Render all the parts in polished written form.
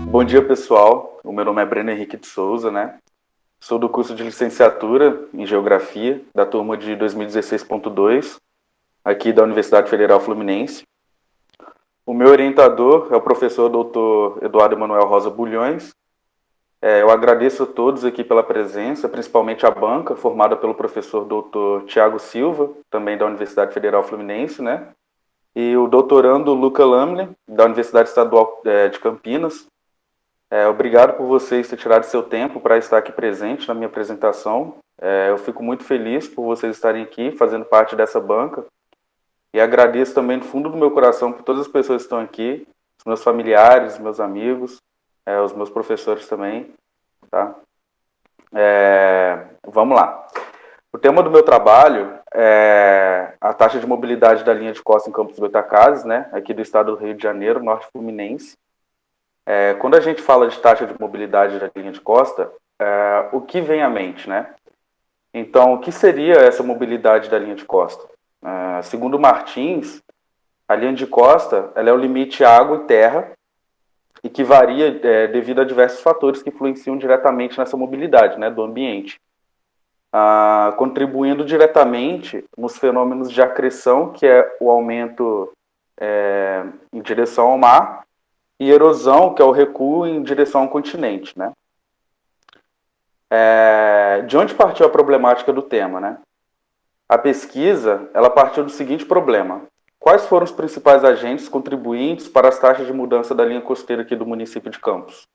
Bom dia, pessoal. O meu nome é Breno Henrique de Souza, né? Sou do curso de licenciatura em Geografia, da turma de 2016.2, aqui da Universidade Federal Fluminense. O meu orientador é o professor Dr. Eduardo Emanuel Rosa Bulhões. Eu agradeço a todos aqui pela presença, principalmente a banca, formada pelo professor Dr. Tiago Silva, também da Universidade Federal Fluminense, né? E o doutorando Luca Lamle, da Universidade Estadual de Campinas. Obrigado por vocês terem tirado seu tempo para estar aqui presente na minha apresentação. Eu fico muito feliz por vocês estarem aqui, fazendo parte dessa banca. E agradeço também do fundo do meu coração por todas as pessoas que estão aqui, os meus familiares, meus amigos, os meus professores também. Tá? Vamos lá. O tema do meu trabalho é a taxa de mobilidade da linha de costa em Campos Goytacazes, né, aqui do estado do Rio de Janeiro, norte fluminense. Quando a gente fala de taxa de mobilidade da linha de costa, o que vem à mente, né? Então, o que seria essa mobilidade da linha de costa? Segundo Martins, a linha de costa ela é o limite água e terra e que varia devido a diversos fatores que influenciam diretamente nessa mobilidade, né, do ambiente, contribuindo diretamente nos fenômenos de acreção, que é o aumento em direção ao mar, e erosão, que é o recuo em direção ao continente, né? De onde partiu a problemática do tema, né? A pesquisa, ela partiu do seguinte problema: quais foram os principais agentes contribuintes para as taxas de mudança da linha costeira aqui do município de Campos?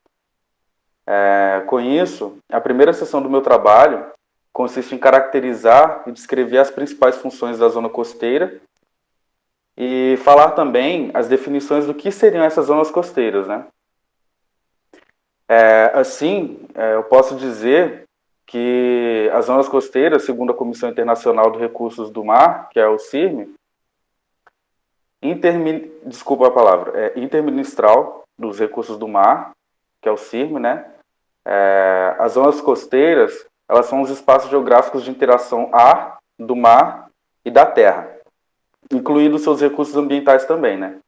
Com isso, a primeira seção do meu trabalho consiste em caracterizar e descrever as principais funções da zona costeira e falar também as definições do que seriam essas zonas costeiras, né? Eu posso dizer que as zonas costeiras, segundo a Comissão Internacional de Recursos do Mar, que é o CIRM, Interministral dos Recursos do Mar, que é o CIRM, né? As zonas costeiras, elas são os espaços geográficos de interação do mar e da terra, incluindo seus recursos ambientais também, né?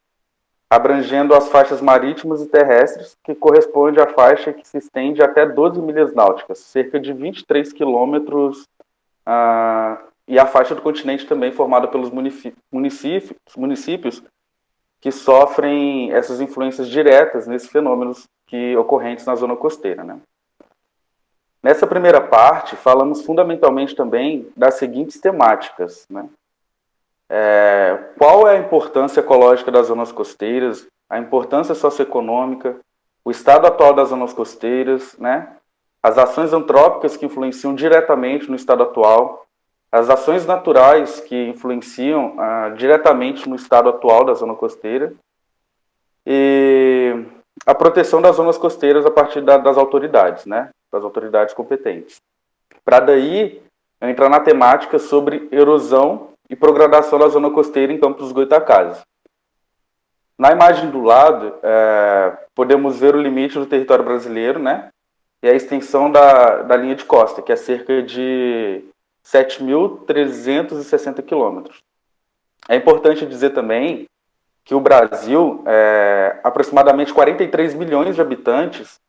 Abrangendo as faixas marítimas e terrestres, que corresponde à faixa que se estende até 12 milhas náuticas, cerca de 23 quilômetros, e a faixa do continente também formada pelos municípios que sofrem essas influências diretas nesses fenômenos ocorrentes na zona costeira, né? Nessa primeira parte, falamos fundamentalmente também das seguintes temáticas, né? Qual é a importância ecológica das zonas costeiras, a importância socioeconômica, o estado atual das zonas costeiras, né? As ações antrópicas que influenciam diretamente no estado atual, as ações naturais que influenciam diretamente no estado atual da zona costeira e a proteção das zonas costeiras a partir das autoridades, né? Das autoridades competentes. Para daí entrar na temática sobre erosão e progradação da zona costeira em Campos dos Goytacazes. Na imagem do lado, podemos ver o limite do território brasileiro, né? E a extensão da linha de costa, que é cerca de 7.360 quilômetros. É importante dizer também que o Brasil, aproximadamente 43 milhões de habitantes,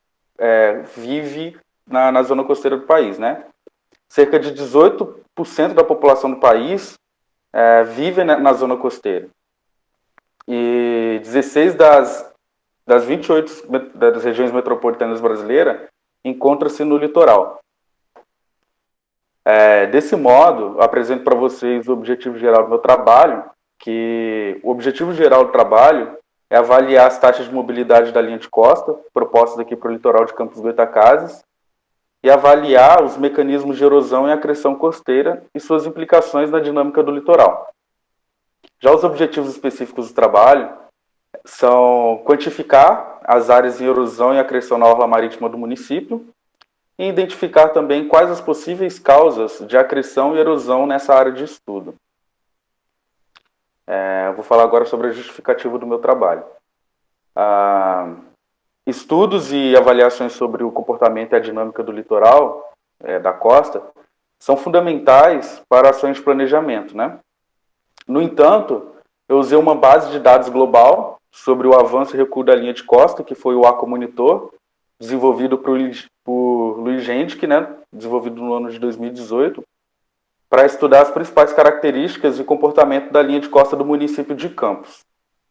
vive na zona costeira do país, né? Cerca de 18% da população do país vive na zona costeira. E 16 das 28 das regiões metropolitanas brasileiras encontram-se no litoral. Desse modo, eu apresento para vocês o objetivo geral do meu trabalho, que o objetivo geral do trabalho é avaliar as taxas de mobilidade da linha de costa, propostas aqui para o litoral de Campos Goytacazes, e avaliar os mecanismos de erosão e acreção costeira e suas implicações na dinâmica do litoral. Já os objetivos específicos do trabalho são quantificar as áreas em erosão e acreção na orla marítima do município e identificar também quais as possíveis causas de acreção e erosão nessa área de estudo. Eu vou falar agora sobre a justificativa do meu trabalho. Estudos e avaliações sobre o comportamento e a dinâmica do litoral, da costa, são fundamentais para ações de planejamento, né? No entanto, eu usei uma base de dados global sobre o avanço e recuo da linha de costa, que foi o Aquamonitor, desenvolvido por Luiz Gendic, né, desenvolvido no ano de 2018, para estudar as principais características e comportamento da linha de costa do município de Campos,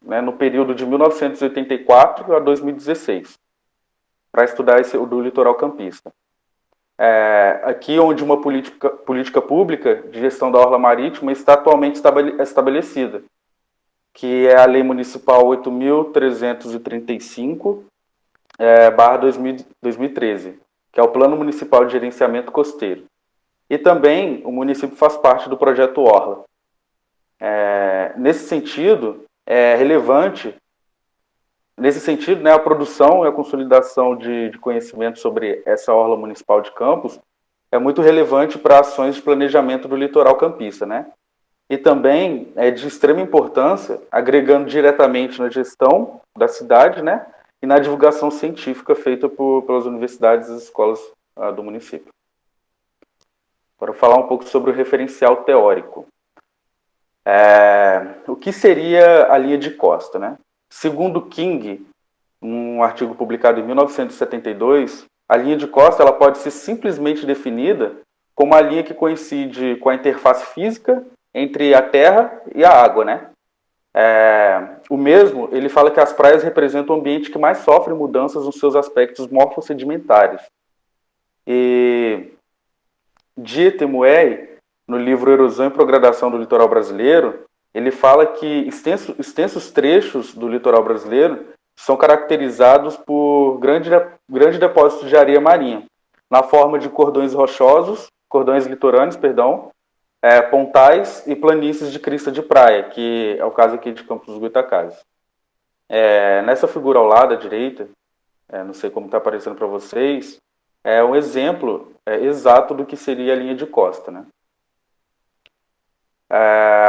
né, no período de 1984 a 2016, para estudar do litoral campista. Aqui onde uma política pública de gestão da orla marítima está atualmente estabelecida, que é a Lei Municipal 8.335, barra 2013, que é o Plano Municipal de Gerenciamento Costeiro. E também o município faz parte do projeto Orla. Nesse sentido, é relevante, né, a produção e a consolidação de conhecimento sobre essa Orla Municipal de Campos é muito relevante para ações de planejamento do litoral campista, né? E também é de extrema importância, agregando diretamente na gestão da cidade, né, e na divulgação científica feita pelas universidades e escolas do município. Para falar um pouco sobre o referencial teórico. O que seria a linha de costa, né? Segundo King, um artigo publicado em 1972, a linha de costa ela pode ser simplesmente definida como a linha que coincide com a interface física entre a terra e a água, né? O mesmo, ele fala que as praias representam o ambiente que mais sofre mudanças nos seus aspectos morfossedimentares. E Dieter Muey, no livro Erosão e Progradação do Litoral Brasileiro, ele fala que extensos trechos do litoral brasileiro são caracterizados por grande depósitos de areia marinha, na forma de cordões litorâneos, pontais e planícies de crista de praia, que é o caso aqui de Campos dos Goytacazes. Nessa figura ao lado, à direita, não sei como está aparecendo para vocês, é um exemplo exato do que seria a linha de costa, né?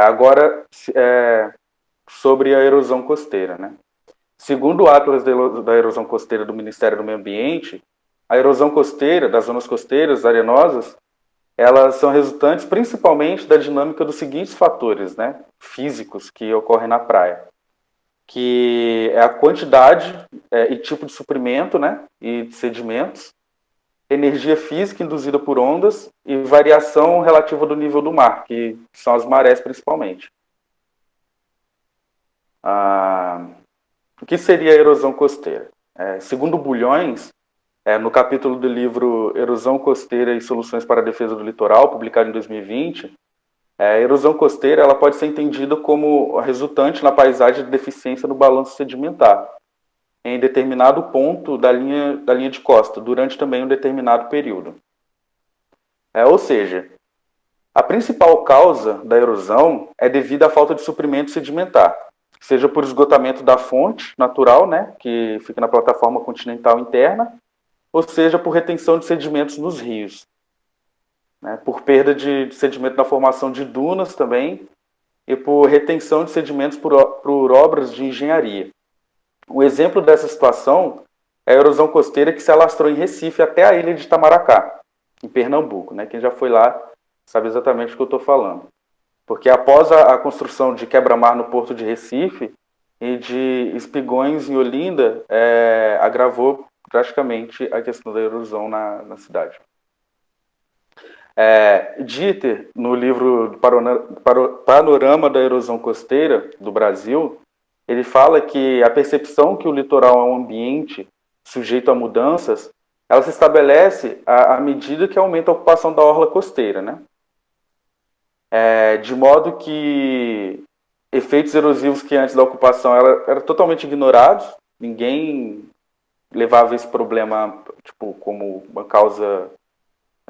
Agora, sobre a erosão costeira, né? Segundo o Atlas da Erosão Costeira do Ministério do Meio Ambiente, a erosão costeira, das zonas costeiras arenosas, elas são resultantes principalmente da dinâmica dos seguintes fatores, né, físicos que ocorrem na praia, que é a quantidade e tipo de suprimento, né, e de sedimentos, energia física induzida por ondas e variação relativa do nível do mar, que são as marés principalmente. O que seria a erosão costeira? Segundo Bulhões, no capítulo do livro Erosão Costeira e Soluções para a Defesa do Litoral, publicado em 2020, a erosão costeira ela pode ser entendida como resultante na paisagem de deficiência no balanço sedimentar, em determinado ponto da linha de costa, durante também um determinado período. Ou seja, a principal causa da erosão é devida à falta de suprimento sedimentar, seja por esgotamento da fonte natural, né, que fica na plataforma continental interna, ou seja por retenção de sedimentos nos rios, né, por perda de sedimento na formação de dunas também, e por retenção de sedimentos por obras de engenharia. Um exemplo dessa situação é a erosão costeira que se alastrou em Recife até a ilha de Itamaracá, em Pernambuco, né? Quem já foi lá sabe exatamente o que eu estou falando. Porque após a construção de quebra-mar no porto de Recife e de espigões em Olinda, agravou drasticamente a questão da erosão na cidade. Dieter, no livro Panorama da Erosão Costeira do Brasil, ele fala que a percepção que o litoral é um ambiente sujeito a mudanças, ela se estabelece à medida que aumenta a ocupação da orla costeira, né? De modo que efeitos erosivos que antes da ocupação eram totalmente ignorados, ninguém levava esse problema como uma causa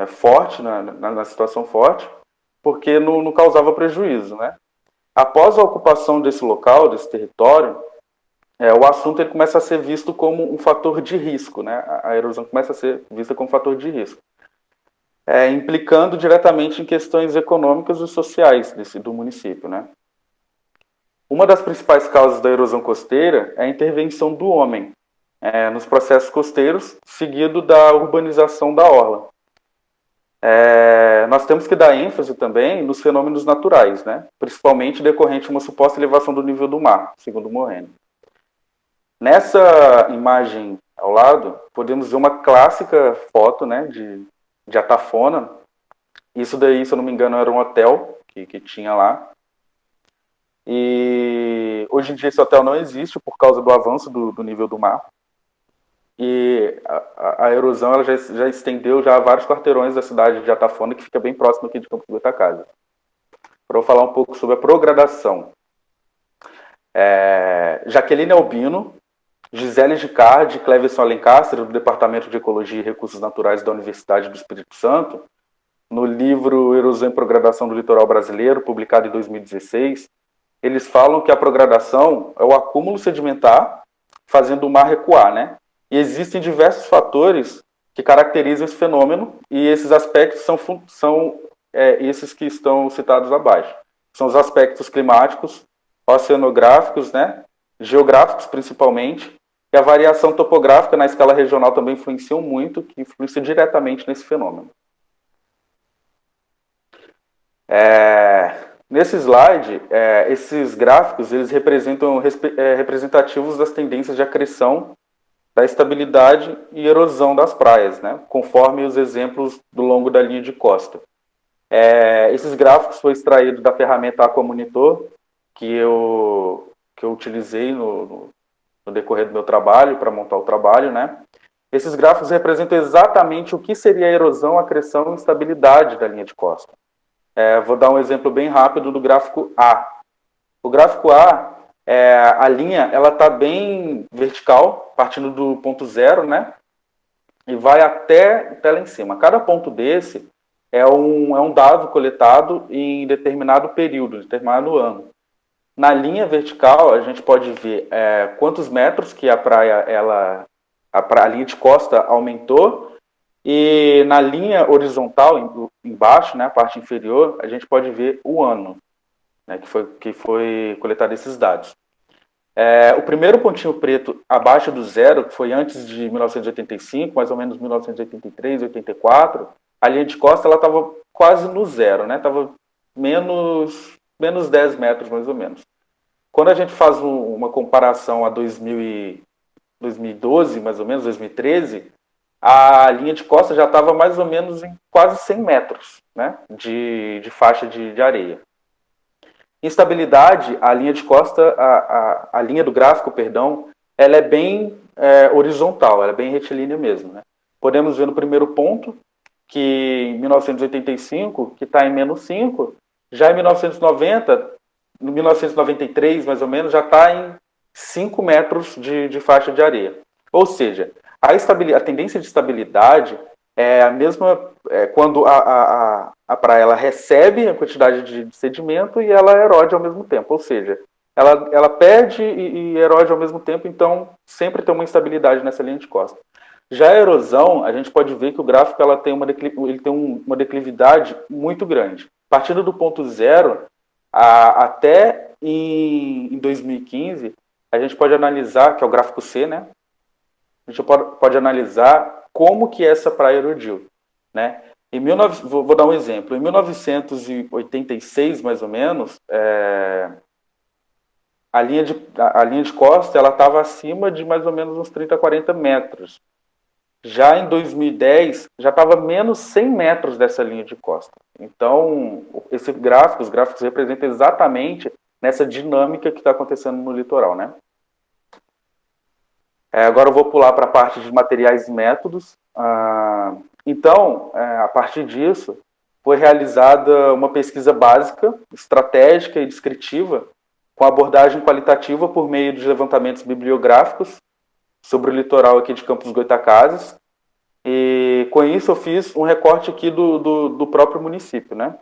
forte, na situação forte, porque não causava prejuízo, né? Após a ocupação desse local, desse território, o assunto ele começa a ser visto como um fator de risco, né? A erosão começa a ser vista como um fator de risco, implicando diretamente em questões econômicas e sociais do município, né? Uma das principais causas da erosão costeira é a intervenção do homem nos processos costeiros, seguido da urbanização da orla. Nós temos que dar ênfase também nos fenômenos naturais, né? Principalmente decorrente de uma suposta elevação do nível do mar, segundo Moreno. Nessa imagem ao lado, podemos ver uma clássica foto, né, de Atafona. Isso daí, se eu não me engano, era um hotel que tinha lá. E hoje em dia esse hotel não existe por causa do avanço do nível do mar. E a erosão ela já estendeu já a vários quarteirões da cidade de Atafona, que fica bem próximo aqui de Campos Goytacazes. Para eu falar um pouco sobre a progradação. Jaqueline Albino, Gisele Gicardi, Cleverson Alencastre, do Departamento de Ecologia e Recursos Naturais da Universidade do Espírito Santo, no livro Erosão e Progradação do Litoral Brasileiro, publicado em 2016, eles falam que a progradação é o acúmulo sedimentar fazendo o mar recuar, né? E existem diversos fatores que caracterizam esse fenômeno e esses aspectos são esses que estão citados abaixo. São os aspectos climáticos, oceanográficos, né? Geográficos principalmente, e a variação topográfica na escala regional também influenciam muito, que influencia diretamente nesse fenômeno. Nesse slide, esses gráficos eles representam representativos das tendências de acreção da estabilidade e erosão das praias, né, conforme os exemplos do longo da linha de costa. Esses gráficos foram extraídos da ferramenta Aquamonitor, que eu utilizei no decorrer do meu trabalho, para montar o trabalho, né? Esses gráficos representam exatamente o que seria a erosão, acreção e estabilidade da linha de costa. Vou dar um exemplo bem rápido do gráfico A. O gráfico A, a linha ela está bem vertical, partindo do ponto zero, né? E vai até lá em cima. Cada ponto desse é um dado coletado em determinado período, determinado ano. Na linha vertical, a gente pode ver quantos metros que a praia, a linha de costa aumentou, e na linha horizontal, embaixo, né, a parte inferior, a gente pode ver o ano, né, que foi coletado esses dados. O primeiro pontinho preto abaixo do zero, que foi antes de 1985, mais ou menos 1983, 84, a linha de costa estava quase no zero, né, estava menos 10 metros, mais ou menos. Quando a gente faz uma comparação a 2012, mais ou menos, 2013, a linha de costa já estava mais ou menos em quase 100 metros, né, de faixa de areia. Instabilidade, a linha de costa, a linha do gráfico, perdão, ela é bem horizontal, ela é bem retilínea mesmo, né? Podemos ver no primeiro ponto que em 1985, que está em menos 5, já em 1990, 1993 mais ou menos, já está em 5 metros de faixa de areia. Ou seja, a tendência de estabilidade é a mesma quando a praia ela recebe a quantidade de sedimento e ela erode ao mesmo tempo. Ou seja, ela perde e erode ao mesmo tempo, então sempre tem uma instabilidade nessa linha de costa. Já a erosão, a gente pode ver que o gráfico ela tem ele tem uma declividade muito grande. Partindo do ponto zero, até em 2015, a gente pode analisar, que é o gráfico C, né? A gente pode analisar como que essa praia erodiu, né? Vou dar um exemplo. Em 1986, mais ou menos, a linha de costa ela estava acima de mais ou menos uns 30, 40 metros. Já em 2010, já estava menos 100 metros dessa linha de costa. Então, os gráficos representam exatamente nessa dinâmica que está acontecendo no litoral, né? Agora eu vou pular para a parte de materiais e métodos. Então, a partir disso, foi realizada uma pesquisa básica, estratégica e descritiva, com abordagem qualitativa por meio de levantamentos bibliográficos sobre o litoral aqui de Campos Goytacazes. E com isso eu fiz um recorte aqui do próprio município, né?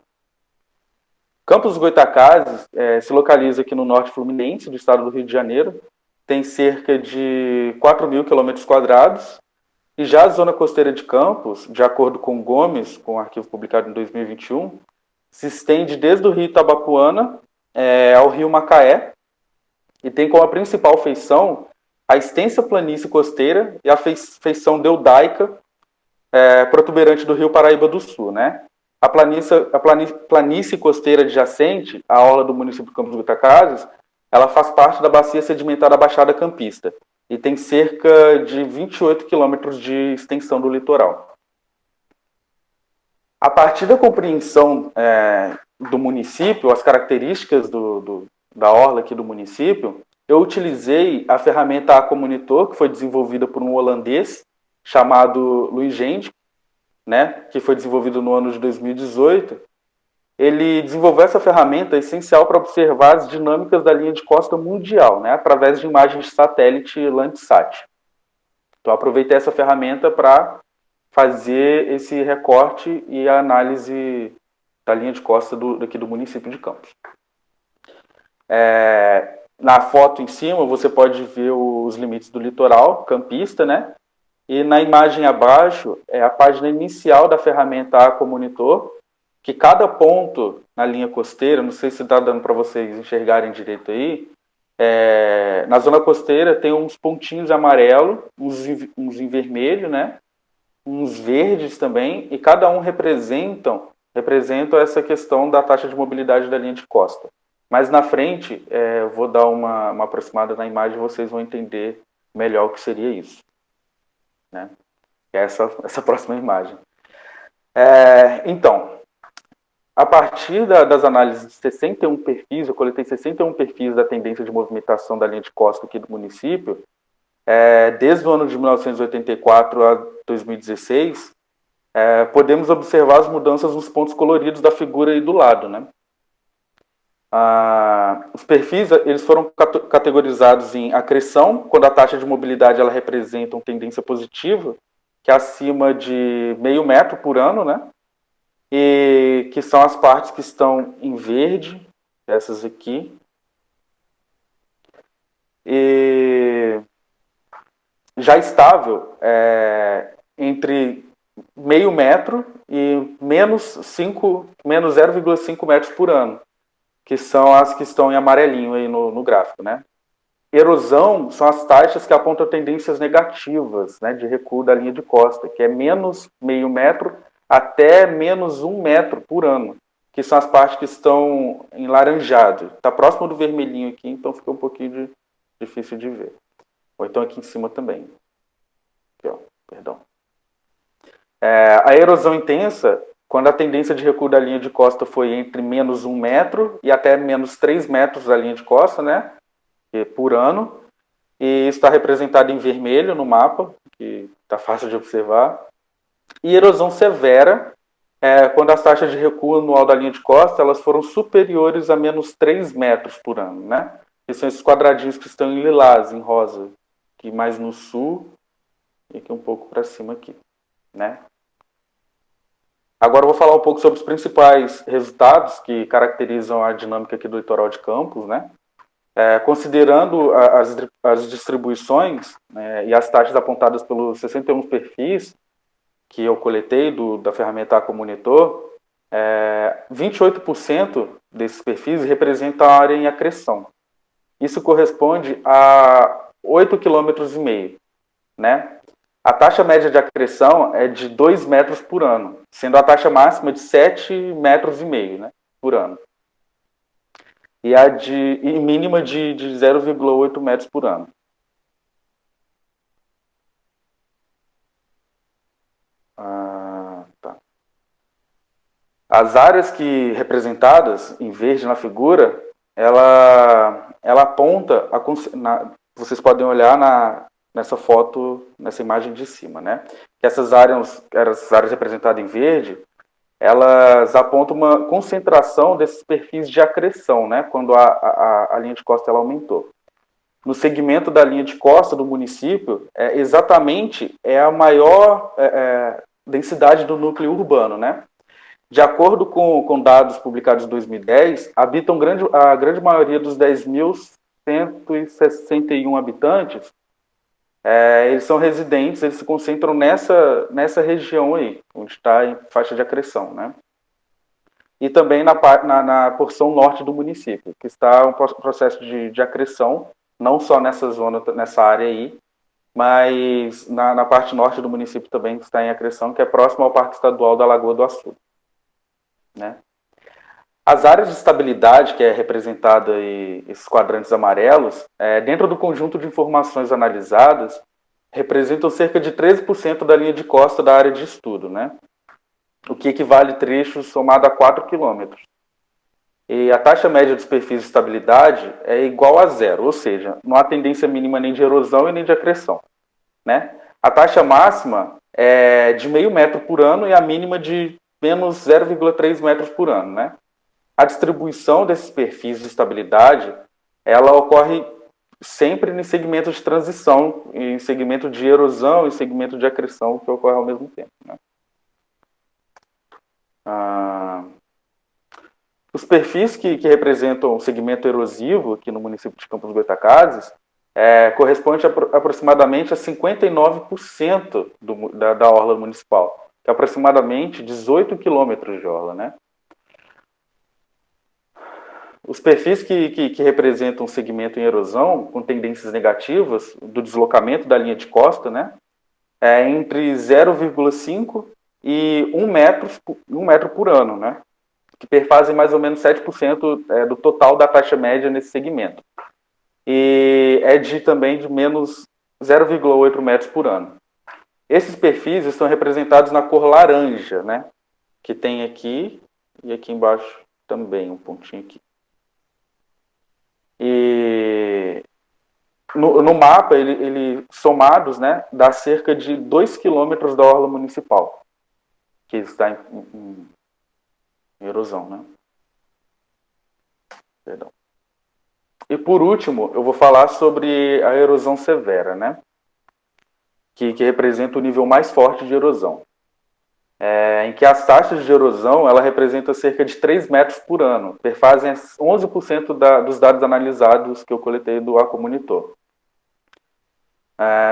Campos Goytacazes se localiza aqui no norte fluminense do estado do Rio de Janeiro, tem cerca de 4.000 quilômetros quadrados, e já a zona costeira de Campos, de acordo com Gomes, com o arquivo publicado em 2021, se estende desde o rio Itabapuana ao rio Macaé, e tem como a principal feição a extensa planície costeira e a feição deudaica protuberante do rio Paraíba do Sul, né? A planície costeira adjacente à orla do município de Campos Goytacazes, ela faz parte da bacia sedimentar da Baixada Campista. e tem cerca de 28 quilômetros de extensão do litoral. A partir da compreensão do município, as características da orla aqui do município, eu utilizei a ferramenta Acomonitor, que foi desenvolvida por um holandês chamado Luis Gende, né, que foi desenvolvido no ano de 2018. Ele desenvolveu essa ferramenta essencial para observar as dinâmicas da linha de costa mundial, né, através de imagens de satélite Landsat. Então, aproveitei essa ferramenta para fazer esse recorte e a análise da linha de costa daqui do município de Campos. Na foto em cima, você pode ver os limites do litoral campista, né? E na imagem abaixo é a página inicial da ferramenta Acomonitor, que cada ponto na linha costeira, não sei se está dando para vocês enxergarem direito aí, na zona costeira tem uns pontinhos amarelo, uns em vermelho, né? Uns verdes também, e cada um representam essa questão da taxa de mobilidade da linha de costa. Mas na frente, eu vou dar uma aproximada na imagem e vocês vão entender melhor o que seria isso. Né? Essa próxima imagem. Então, a partir das análises de 61 perfis, eu coletei 61 perfis da tendência de movimentação da linha de costa aqui do município, desde o ano de 1984 a 2016, podemos observar as mudanças nos pontos coloridos da figura aí do lado, né? Os perfis eles foram categorizados em acreção, quando a taxa de mobilidade ela representa uma tendência positiva, que é acima de meio metro por ano, né? E que são as partes que estão em verde, essas aqui. E já estável entre meio metro e menos 0,5 metros por ano, que são as que estão em amarelinho aí no gráfico, né? Erosão são as taxas que apontam tendências negativas, né, de recuo da linha de costa, que é menos meio metro até menos 1 metro por ano, que são as partes que estão em laranjado. Está próximo do vermelhinho aqui, então fica um pouquinho difícil de ver. Ou então aqui em cima também. Aqui, ó, perdão. A erosão intensa, quando a tendência de recuo da linha de costa foi entre menos 1 metro e até menos 3 metros da linha de costa, né, por ano, e está representado em vermelho no mapa, que está fácil de observar. E erosão severa, quando as taxas de recuo anual da linha de costa elas foram superiores a menos 3 metros por ano, né? Que são esses quadradinhos que estão em lilás, em rosa, aqui mais no sul e aqui um pouco para cima aqui, né? Agora eu vou falar um pouco sobre os principais resultados que caracterizam a dinâmica aqui do litoral de Campos, né? Considerando as distribuições, né, e as taxas apontadas pelos 61 perfis que eu coletei da ferramenta Acomonitor, 28% desses perfis representam a área em acreção. Isso corresponde a 8,5 km, né? A taxa média de acreção é de 2 metros por ano, sendo a taxa máxima de 7,5 metros, né, por ano. E a mínima de 0,8 metros por ano. Tá. As áreas que representadas em verde na figura, ela aponta, vocês podem olhar nessa foto, nessa imagem de cima, né? Que essas áreas representadas em verde, elas apontam uma concentração desses perfis de acreção, né, quando a linha de costa ela aumentou. No segmento da linha de costa do município, exatamente a maior densidade do núcleo urbano, né? De acordo com dados publicados em 2010, habitam a grande maioria dos 10.161 habitantes, eles são residentes, eles se concentram nessa região aí, onde está em faixa de acreção, né? E também na porção norte do município, que está um processo de acreção, não só nessa zona, nessa área aí, mas na parte norte do município também está em acreção, que é próximo ao Parque Estadual da Lagoa do Açu, né? As áreas de estabilidade, que é representada em esses quadrantes amarelos, dentro do conjunto de informações analisadas, representam cerca de 13% da linha de costa da área de estudo, né? O que equivale a trechos somado a 4 quilômetros. E a taxa média dos perfis de estabilidade é igual a zero, ou seja, não há tendência mínima nem de erosão e nem de acreção, né? A taxa máxima é de 0,5 metro por ano e a mínima de menos 0,3 metros por ano, né? A distribuição desses perfis de estabilidade, ela ocorre sempre em segmentos de transição, em segmento de erosão e segmento de acreção, que ocorre ao mesmo tempo, né? Os perfis que representam o segmento erosivo aqui no município de Campos Goytacazes corresponde a aproximadamente a 59% da orla municipal, que é aproximadamente 18 quilômetros de orla, né? Os perfis que representam o segmento em erosão, com tendências negativas, do deslocamento da linha de costa, né, é entre 0,5 e 1 metro por ano, né, que perfazem mais ou menos 7% do total da taxa média nesse segmento. E também de menos 0,8 metros por ano. Esses perfis estão representados na cor laranja, né, que tem aqui e aqui embaixo também, um pontinho aqui. E no mapa, ele somados, né, dá cerca de 2 quilômetros da orla municipal, que está em erosão, né? Perdão. E por último, eu vou falar sobre a erosão severa, né? Que representa o nível mais forte de erosão. Em que as taxas de erosão, ela representa cerca de 3 metros por ano, perfazem 11% dos dados analisados que eu coletei do Acomonitor.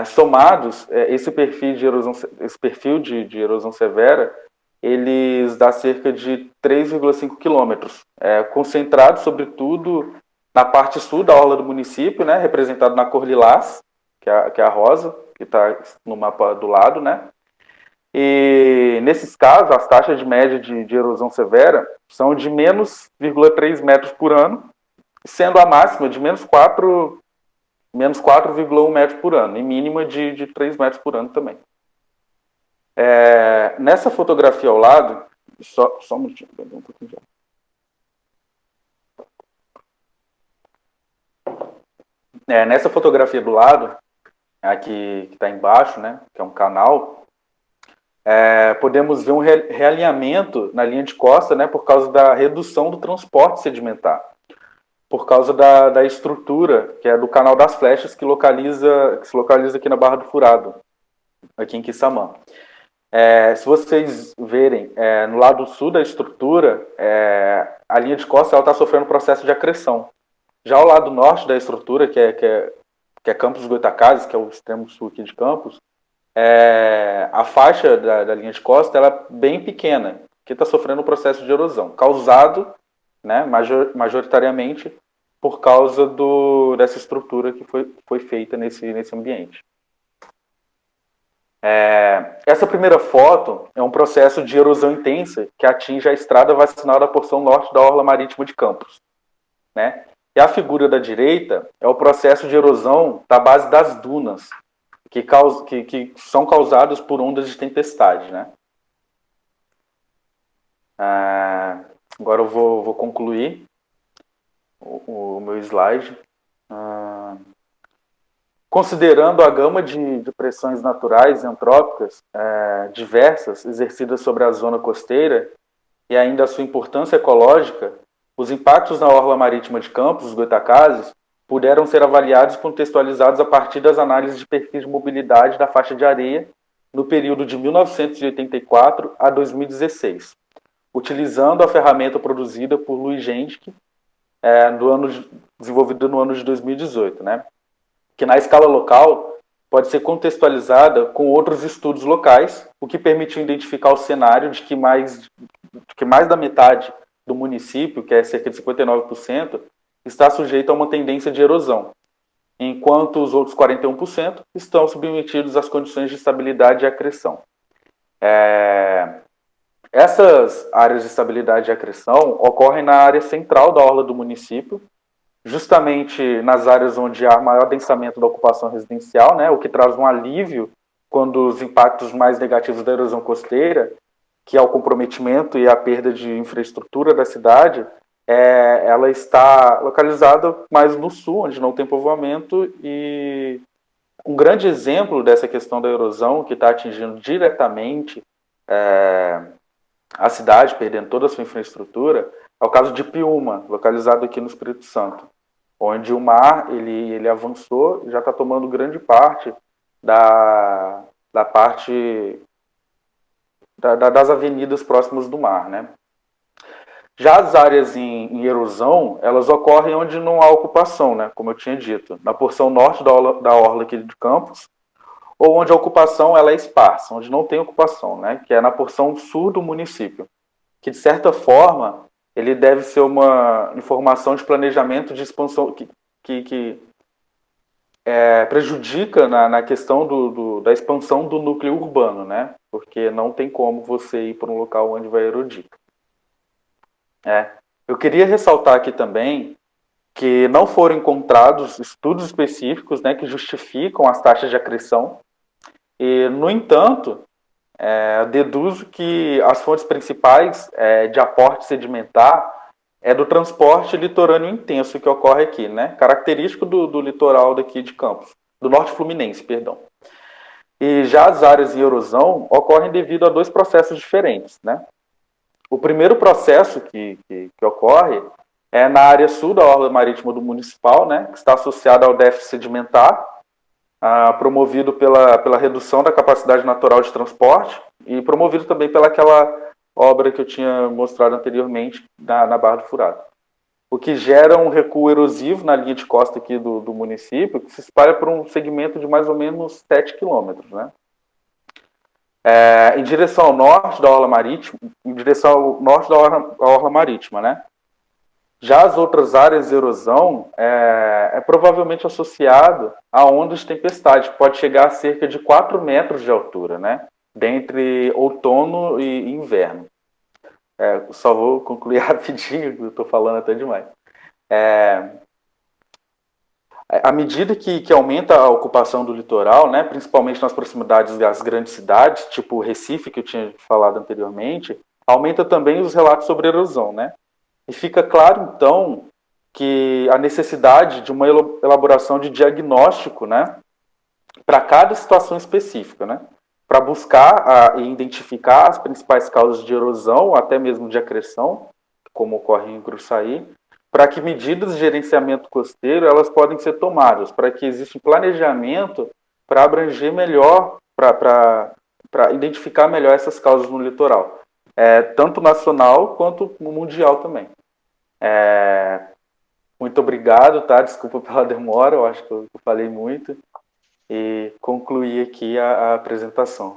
Somados, esse perfil de erosão severa, eles dá cerca de 3,5 quilômetros, concentrado sobretudo na parte sul da orla do município, né, representado na cor lilás, que é a rosa, que está no mapa do lado, né? E nesses casos, as taxas de média de erosão severa são de menos 0,3 metros por ano, sendo a máxima de menos 4,1 metros por ano, e mínima de 3 metros por ano também. Nessa fotografia ao lado, só um minutinho, um pouquinho já. Nessa fotografia do lado, aqui que está embaixo, né, que é um canal, podemos ver um realinhamento na linha de costa, né, por causa da redução do transporte sedimentar, por causa da estrutura, que é do canal das flechas, que se localiza aqui na Barra do Furado, aqui em Quissamã. Se vocês verem, no lado sul da estrutura, a linha de costa está sofrendo processo de acreção. Já ao lado norte da estrutura, que é Campos Goytacazes, que é o extremo sul aqui de Campos, a faixa da linha de costa ela é bem pequena, que está sofrendo um processo de erosão, causado, né, majoritariamente por causa dessa estrutura que foi feita nesse ambiente. Essa primeira foto é um processo de erosão intensa que atinge a estrada vacinal da porção norte da orla marítima de Campos, né? E a figura da direita é o processo de erosão da base das dunas, que são causadas por ondas de tempestade, né? Agora eu vou concluir o meu slide. Considerando a gama de pressões naturais e antrópicas diversas exercidas sobre a zona costeira e ainda a sua importância ecológica, os impactos na orla marítima de Campos, os Goytacazes, puderam ser avaliados e contextualizados a partir das análises de perfis de mobilidade da faixa de areia no período de 1984 a 2016, utilizando a ferramenta produzida por Luiz Gendic, desenvolvida no ano de 2018, né? Que na escala local pode ser contextualizada com outros estudos locais, o que permitiu identificar o cenário de que mais da metade do município, que é cerca de 59%, está sujeito a uma tendência de erosão, enquanto os outros 41% estão submetidos às condições de estabilidade e acreção. Essas áreas de estabilidade e acreção ocorrem na área central da orla do município, justamente nas áreas onde há maior densamento da ocupação residencial, né, o que traz um alívio quando os impactos mais negativos da erosão costeira, que é o comprometimento e a perda de infraestrutura da cidade, ela está localizada mais no sul, onde não tem povoamento, e um grande exemplo dessa questão da erosão, que está atingindo diretamente a cidade, perdendo toda a sua infraestrutura, é o caso de Piúma, localizado aqui no Espírito Santo, onde o mar ele avançou e já está tomando grande parte da parte das avenidas próximas do mar, né? Já as áreas em erosão, elas ocorrem onde não há ocupação, né? Como eu tinha dito, na porção norte da orla aqui de Campos, ou onde a ocupação ela é esparsa, onde não tem ocupação, né? Que é na porção sul do município, que de certa forma ele deve ser uma informação de planejamento de expansão que prejudica na questão da expansão do núcleo urbano, né? Porque não tem como você ir para um local onde vai erodir. Eu queria ressaltar aqui também que não foram encontrados estudos específicos, né, que justificam as taxas de acreção. E, no entanto, deduzo que as fontes principais de aporte sedimentar é do transporte litorâneo intenso que ocorre aqui, né? Característico do litoral daqui de Campos, do norte fluminense, perdão. E já as áreas em erosão ocorrem devido a dois processos diferentes, né? O primeiro processo que ocorre é na área sul da orla marítima do municipal, né? Que está associada ao déficit sedimentar, promovido pela redução da capacidade natural de transporte e promovido também pelaquela obra que eu tinha mostrado anteriormente na Barra do Furado. O que gera um recuo erosivo na linha de costa aqui do município, que se espalha por um segmento de mais ou menos 7 quilômetros, né? Em direção ao norte da orla marítima, né? Já as outras áreas de erosão é provavelmente associado a ondas de tempestade, que pode chegar a cerca de 4 metros de altura, né? Dentre outono e inverno. Só vou concluir rapidinho, eu estou falando até demais. À medida que aumenta a ocupação do litoral, né, principalmente nas proximidades das grandes cidades, tipo Recife, que eu tinha falado anteriormente, aumenta também os relatos sobre erosão, né? E fica claro, então, que a necessidade de uma elaboração de diagnóstico, né, para cada situação específica, né, para buscar e identificar as principais causas de erosão, até mesmo de acreção, como ocorre em Gruçaí, para que medidas de gerenciamento costeiro elas podem ser tomadas, para que exista um planejamento para abranger melhor, para identificar melhor essas causas no litoral, tanto nacional quanto mundial também. Muito obrigado, tá? Desculpa pela demora, eu acho que eu falei muito. E concluí aqui a apresentação.